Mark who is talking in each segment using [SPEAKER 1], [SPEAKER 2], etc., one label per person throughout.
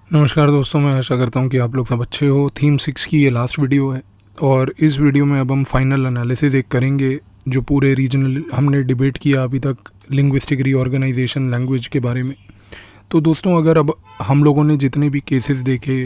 [SPEAKER 1] नमस्कार दोस्तों, मैं आशा करता हूँ कि आप लोग सब अच्छे हो। थीम 6 की ये लास्ट वीडियो है और इस वीडियो में अब हम फाइनल एनालिसिस एक करेंगे जो पूरे रीजनल हमने डिबेट किया अभी तक लिंग्विस्टिक रीऑर्गेनाइजेशन लैंग्वेज के बारे में। तो दोस्तों, अगर अब हम लोगों ने जितने भी केसेस देखे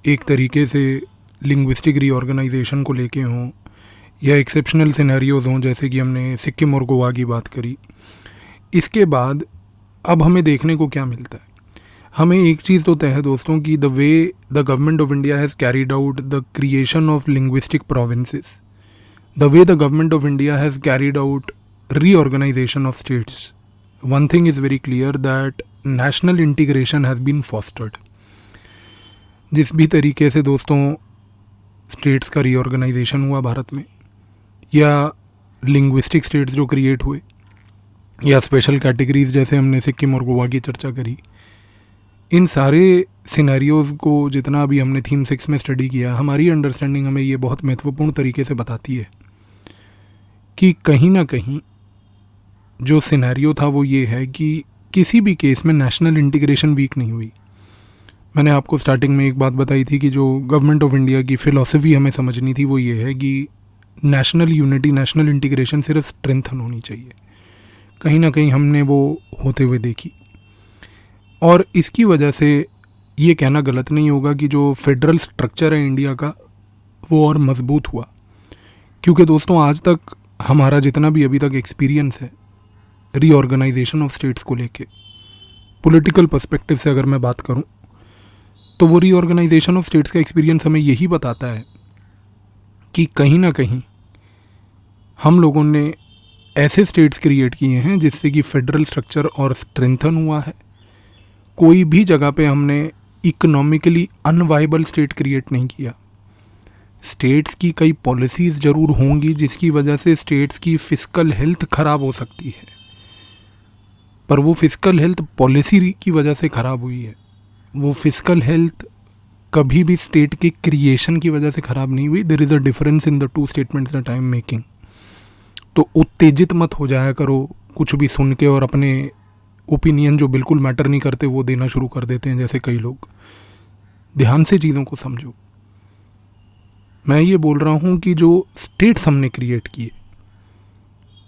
[SPEAKER 1] एक तरीके से लिंग्विस्टिक रीऑर्गेनाइजेशन को लेके हों या एक्सेप्शनल सिनेरियोज़ हों, जैसे कि हमने सिक्किम और गोवा की बात करी, इसके बाद अब हमें देखने को क्या मिलता है। हमें एक चीज़ तो तय है दोस्तों कि the way the government of India has carried out the creation of linguistic provinces, the way the government of India has carried out reorganisation of states, one thing is very clear that national integration has been fostered. जिस भी तरीके से दोस्तों states का reorganisation हुआ भारत में, या linguistic states जो क्रिएट हुए, या स्पेशल कैटेगरीज जैसे हमने सिक्किम और गोवा की चर्चा करी, इन सारे सिनेरियोज़ को जितना भी हमने थीम 6 में स्टडी किया, हमारी अंडरस्टैंडिंग हमें ये बहुत महत्वपूर्ण तरीके से बताती है कि कहीं ना कहीं जो सिनेरियो था वो ये है कि किसी भी केस में नेशनल इंटीग्रेशन वीक नहीं हुई। मैंने आपको स्टार्टिंग में एक बात बताई थी कि जो गवर्नमेंट ऑफ इंडिया की फ़िलॉसफी हमें समझनी थी वो ये है कि नेशनल यूनिटी, नेशनल इंटीग्रेशन सिर्फ स्ट्रेंथन होनी चाहिए। कहीं ना कहीं हमने वो होते हुए देखी, और इसकी वजह से ये कहना गलत नहीं होगा कि जो फेडरल स्ट्रक्चर है इंडिया का वो और मजबूत हुआ। क्योंकि दोस्तों, आज तक हमारा जितना भी अभी तक एक्सपीरियंस है रीऑर्गेनाइजेशन ऑफ स्टेट्स को लेके, पॉलिटिकल पर्सपेक्टिव से अगर मैं बात करूं, तो वो रीऑर्गेनाइजेशन ऑफ स्टेट्स का एक्सपीरियंस हमें यही बताता है कि कहीं ना कहीं हम लोगों ने ऐसे स्टेट्स क्रिएट किए हैं जिससे कि फेडरल स्ट्रक्चर और स्ट्रेंथन हुआ है। कोई भी जगह पे हमने इकोनॉमिकली अनवाइबल स्टेट क्रिएट नहीं किया। स्टेट्स की कई पॉलिसीज़ ज़रूर होंगी जिसकी वजह से स्टेट्स की फ़िस्कल हेल्थ ख़राब हो सकती है, पर वो फ़िस्कल हेल्थ पॉलिसी की वजह से ख़राब हुई है। वो फ़िस्कल हेल्थ कभी भी स्टेट के क्रिएशन की वजह से ख़राब नहीं हुई। There is a difference in the two statements that I am making. तो उत्तेजित मत हो जाया करो कुछ भी सुन के और अपने ओपिनियन जो बिल्कुल मैटर नहीं करते वो देना शुरू कर देते हैं जैसे कई लोग। ध्यान से चीज़ों को समझो। मैं ये बोल रहा हूँ कि जो स्टेट्स हमने क्रिएट किए,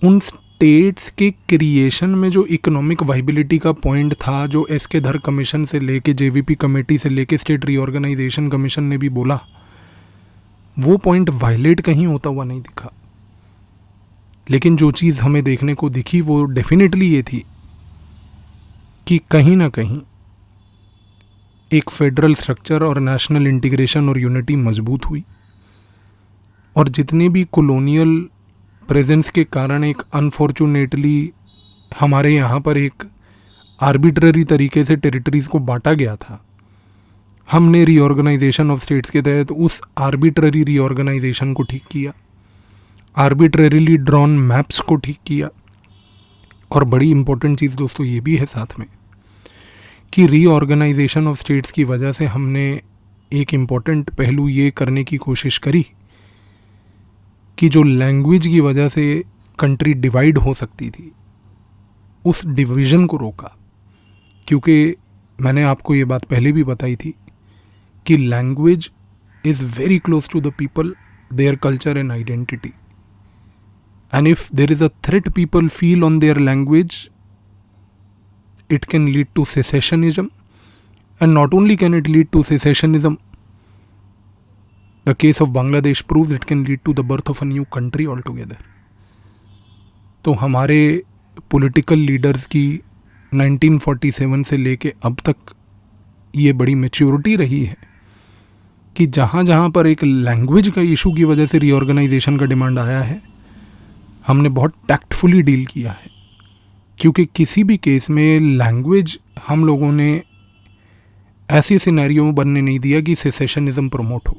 [SPEAKER 1] उन स्टेट्स के क्रिएशन में जो इकोनॉमिक वाइबिलिटी का पॉइंट था, जो एस.के. धर कमीशन से लेके जेवीपी कमेटी से लेके स्टेट रीऑर्गेनाइजेशन कमीशन ने भी बोला, वो पॉइंट वायलेट कहीं होता हुआ नहीं दिखा। लेकिन जो चीज़ हमें देखने को दिखी वो डेफिनेटली ये थी कि कहीं ना कहीं एक फेडरल स्ट्रक्चर और नेशनल इंटीग्रेशन और यूनिटी मजबूत हुई, और जितने भी कॉलोनियल प्रेजेंस के कारण एक अनफॉर्चुनेटली हमारे यहाँ पर एक आर्बिट्ररी तरीके से टेरिटरीज़ को बांटा गया था, हमने रीऑर्गेनाइजेशन ऑफ स्टेट्स के तहत उस आर्बिट्ररी रीऑर्गेनाइजेशन को ठीक किया, आर्बिट्ररीली ड्रॉन मैप्स को ठीक किया। और बड़ी इंपॉर्टेंट चीज़ दोस्तों ये भी है साथ में कि रीऑर्गेनाइजेशन ऑफ स्टेट्स की वजह से हमने एक इम्पॉर्टेंट पहलू ये करने की कोशिश करी कि जो लैंग्वेज की वजह से कंट्री डिवाइड हो सकती थी, उस डिवीज़न को रोका। क्योंकि मैंने आपको ये बात पहले भी बताई थी कि language is very close to the people, their culture and identity, and if there is a threat people feel on their language, it can lead to secessionism, and not only can it lead to secessionism, the case of Bangladesh proves it can lead to the birth of a new country altogether. तो हमारे political leaders की 1947 से लेके अब तक ये बड़ी maturity रही है कि जहाँ जहाँ पर एक लैंग्वेज का इशू की वजह से रीऑर्गेनाइजेशन का डिमांड आया है, हमने बहुत टैक्टफुली डील किया है। क्योंकि किसी भी केस में लैंग्वेज हम लोगों ने ऐसे सिनेरियो में बनने नहीं दिया कि सेसेशनिज्म प्रमोट हो।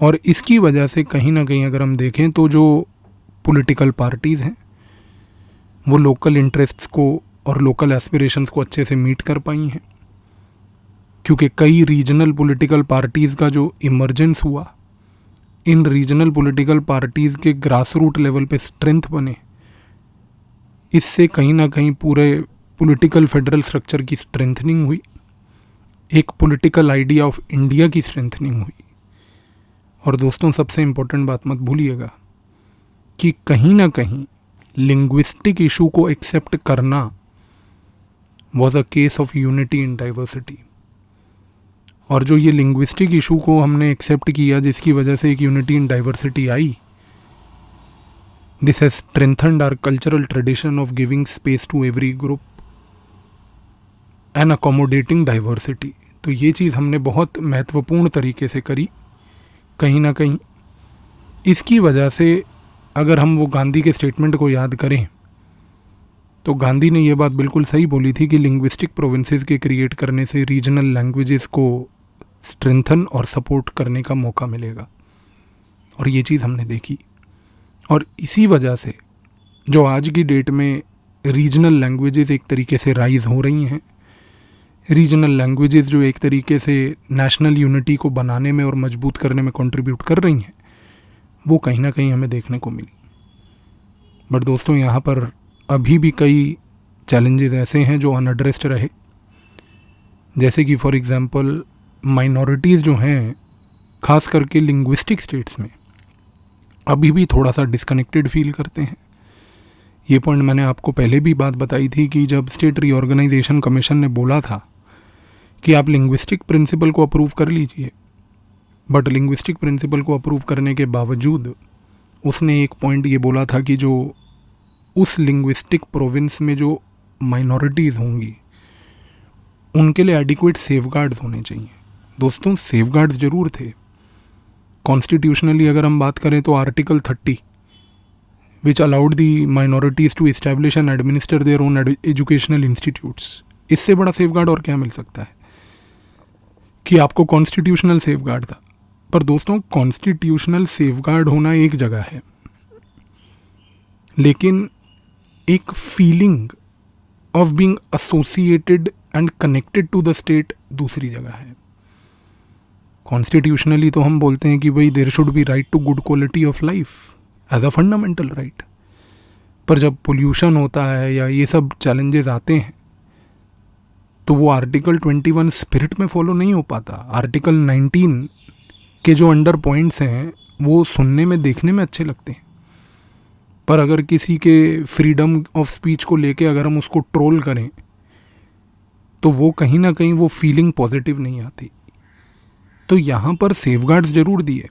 [SPEAKER 1] और इसकी वजह से कहीं ना कहीं अगर हम देखें तो जो पॉलिटिकल पार्टीज़ हैं वो लोकल इंटरेस्ट्स को और लोकल एस्पिरेशंस को अच्छे से मीट कर पाई हैं। क्योंकि कई रीजनल पॉलिटिकल पार्टीज़ का जो इमर्जेंस हुआ, इन रीजनल पॉलिटिकल पार्टीज़ के ग्रास रूट लेवल पे स्ट्रेंथ बने, इससे कहीं ना कहीं पूरे पॉलिटिकल फेडरल स्ट्रक्चर की स्ट्रेंथनिंग हुई एक पॉलिटिकल आइडिया ऑफ इंडिया की स्ट्रेंथनिंग हुई। और दोस्तों, सबसे इम्पोर्टेंट बात मत भूलिएगा कि कहीं ना कहीं लिंग्विस्टिक इशू को एक्सेप्ट करना was a case of unity in diversity. और जो ये लिंग्विस्टिक इशू को हमने एक्सेप्ट किया, जिसकी वजह से एक यूनिटी इन डाइवर्सिटी आई, this has strengthened our cultural tradition of giving space to every group and accommodating diversity. तो ये चीज़ हमने बहुत महत्वपूर्ण तरीके से करी। कहीं ना कहीं इसकी वजह से अगर हम वो गांधी के स्टेटमेंट को याद करें तो गांधी ने ये बात बिल्कुल सही बोली थी कि लिंग्विस्टिक प्रोविंसेस के क्रिएट करने से रीजनल लैंग्वेजेस को स्ट्रेंथन और सपोर्ट करने का मौका मिलेगा। और ये चीज़ हमने देखी। और इसी वजह से जो आज की डेट में रीजनल लैंग्वेजेस एक तरीके से राइज हो रही हैं, रीजनल लैंग्वेजेस जो एक तरीके से नेशनल यूनिटी को बनाने में और मजबूत करने में कंट्रीब्यूट कर रही हैं, वो कहीं ना कहीं हमें देखने को मिली। बट दोस्तों, यहाँ पर अभी भी कई चैलेंजेस ऐसे हैं जो अनएड्रेस्ड रहे, जैसे कि फॉर एग्जांपल माइनॉरिटीज़ जो हैं, खास करके लिंग्विस्टिक स्टेट्स में अभी भी थोड़ा सा डिस्कनेक्टेड फील करते हैं। ये पॉइंट मैंने आपको पहले भी बात बताई थी कि जब स्टेट रीऑर्गेनाइजेशन कमीशन ने बोला था कि आप लिंग्विस्टिक प्रिंसिपल को अप्रूव कर लीजिए, बट लिंग्विस्टिक प्रिंसिपल को अप्रूव करने के बावजूद उसने एक पॉइंट ये बोला था कि जो उस लिंग्विस्टिक प्रोविंस में जो माइनॉरिटीज़ होंगी उनके लिए एडिक्वेट सेफगार्ड्स होने चाहिए। दोस्तों, सेफगार्ड्स ज़रूर थे। कॉन्स्टिट्यूशनली अगर हम बात करें तो article 30 which allowed the minorities to establish and administer their own educational institutes, इससे बड़ा सेफगार्ड और क्या मिल सकता है कि आपको कॉन्स्टिट्यूशनल सेफगार्ड था। पर दोस्तों, कॉन्स्टिट्यूशनल सेफगार्ड होना एक जगह है, लेकिन एक feeling of being associated and connected to the state दूसरी जगह है। कॉन्स्टिट्यूशनली तो हम बोलते हैं कि भाई there should be right to good quality of life as a fundamental right, पर जब पोल्यूशन होता है या ये सब चैलेंजेस आते हैं तो वो आर्टिकल 21 स्पिरिट में फॉलो नहीं हो पाता। आर्टिकल 19 के जो अंडर पॉइंट्स हैं वो सुनने में देखने में अच्छे लगते हैं, पर अगर किसी के फ्रीडम ऑफ स्पीच को लेके अगर हम उसको ट्रोल करें तो वो कहीं ना कहीं वो फीलिंग पॉजिटिव नहीं आती। तो यहाँ पर सेफगार्ड्स ज़रूर दिए,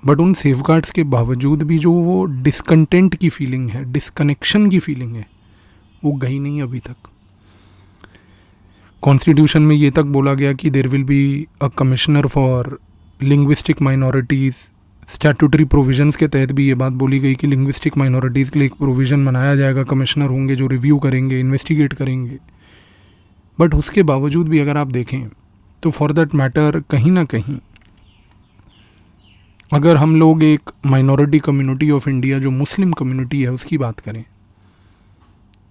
[SPEAKER 1] बट उन सेफगार्ड्स के बावजूद भी जो वो डिसकंटेंट की फीलिंग है, डिसकनेक्शन की फीलिंग है, वो गई नहीं अभी तक। कॉन्स्टिट्यूशन में ये तक बोला गया कि there will be a commissioner for linguistic minorities. Statutory provisions के तहत भी ये बात बोली गई कि लिंग्विस्टिक माइनॉरिटीज़ के लिए एक प्रोविज़न बनाया जाएगा, कमिश्नर होंगे जो रिव्यू करेंगे, इन्वेस्टिगेट करेंगे। बट उसके बावजूद भी अगर आप देखें तो फॉर दैट मैटर कहीं ना कहीं अगर हम लोग एक माइनॉरिटी कम्युनिटी ऑफ इंडिया जो मुस्लिम कम्युनिटी है उसकी बात करें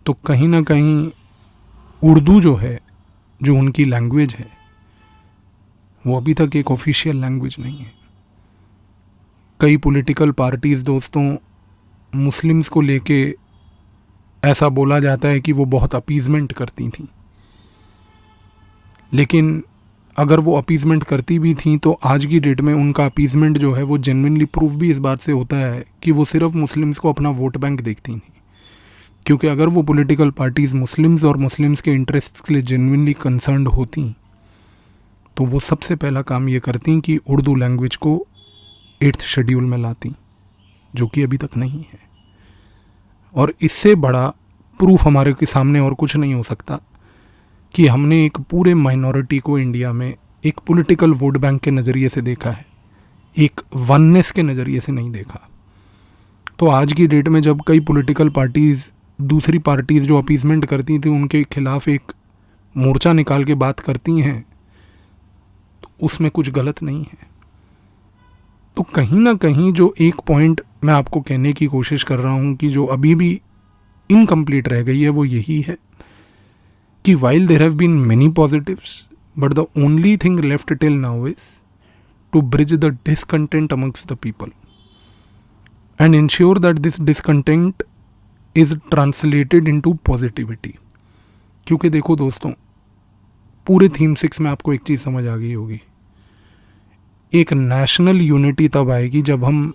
[SPEAKER 1] तो कहीं ना कहीं उर्दू जो है, जो उनकी लैंग्वेज है, वो अभी तक एक ऑफिशियल लैंग्वेज नहीं है। कई पॉलिटिकल पार्टीज़ दोस्तों मुस्लिम्स को लेके ऐसा बोला जाता है कि वो बहुत अपीजमेंट करती थी, लेकिन अगर वो अपीजमेंट करती भी थी तो आज की डेट में उनका अपीजमेंट जो है वो जेन्युइनली प्रूफ भी इस बात से होता है कि वो सिर्फ मुस्लिम्स को अपना वोट बैंक देखती थी। क्योंकि अगर वो पॉलिटिकल पार्टीज़ मुस्लिम्स और मुस्लिम्स के इंटरेस्ट्स के लिए जेन्युइनली कंसर्न्ड होती तो वो सबसे पहला काम ये करती कि उर्दू लैंग्वेज को 8th शेड्यूल में लाती, जो कि अभी तक नहीं है। और इससे बड़ा प्रूफ हमारे के सामने और कुछ नहीं हो सकता कि हमने एक पूरे माइनॉरिटी को इंडिया में एक पॉलिटिकल वोट बैंक के नज़रिए से देखा है, एक वननेस के नज़रिए से नहीं देखा। तो आज की डेट में जब कई पॉलिटिकल पार्टीज़ दूसरी पार्टीज़ जो अपीजमेंट करती थी उनके खिलाफ एक मोर्चा निकाल के बात करती हैं तो उसमें कुछ गलत नहीं है। तो कहीं ना कहीं जो एक पॉइंट मैं आपको कहने की कोशिश कर रहा हूँ कि जो अभी भी इनकम्प्लीट रह गई है वो यही है कि while there have been many positives, but the only thing left till now is to bridge the discontent amongst the people and ensure that this discontent is translated into positivity. क्योंकि देखो दोस्तों, पूरे थीम 6 में आपको एक चीज़ समझ आ गई होगी, एक नेशनल यूनिटी तब आएगी जब हम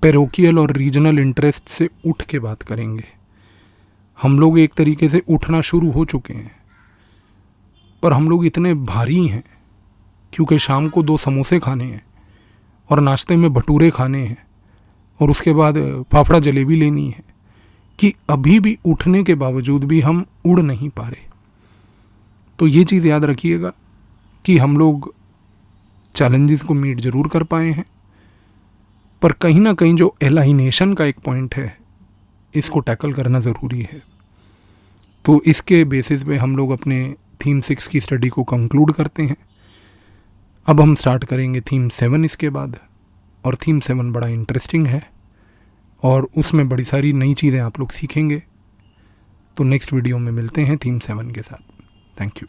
[SPEAKER 1] पैरोकियल और रीजनल इंटरेस्ट से उठ के बात करेंगे। हम लोग एक तरीके से उठना शुरू हो चुके हैं, पर हम लोग इतने भारी हैं क्योंकि शाम को 2 समोसे खाने हैं और नाश्ते में भटूरे खाने हैं और उसके बाद फाफड़ा जलेबी लेनी है, कि अभी भी उठने के बावजूद भी हम उड़ नहीं पा रहे। तो ये चीज़ याद रखिएगा कि हम लोग चैलेंजेस को मीट ज़रूर कर पाए हैं, पर कहीं ना कहीं जो एलाइनेशन का एक पॉइंट है, इसको टैकल करना ज़रूरी है। तो इसके बेसिस पे हम लोग अपने थीम 6 की स्टडी को कंक्लूड करते हैं। अब हम स्टार्ट करेंगे थीम 7 इसके बाद, और थीम 7 बड़ा इंटरेस्टिंग है और उसमें बड़ी सारी नई चीज़ें आप लोग सीखेंगे। तो नेक्स्ट वीडियो में मिलते हैं थीम 7 के साथ। Thank you.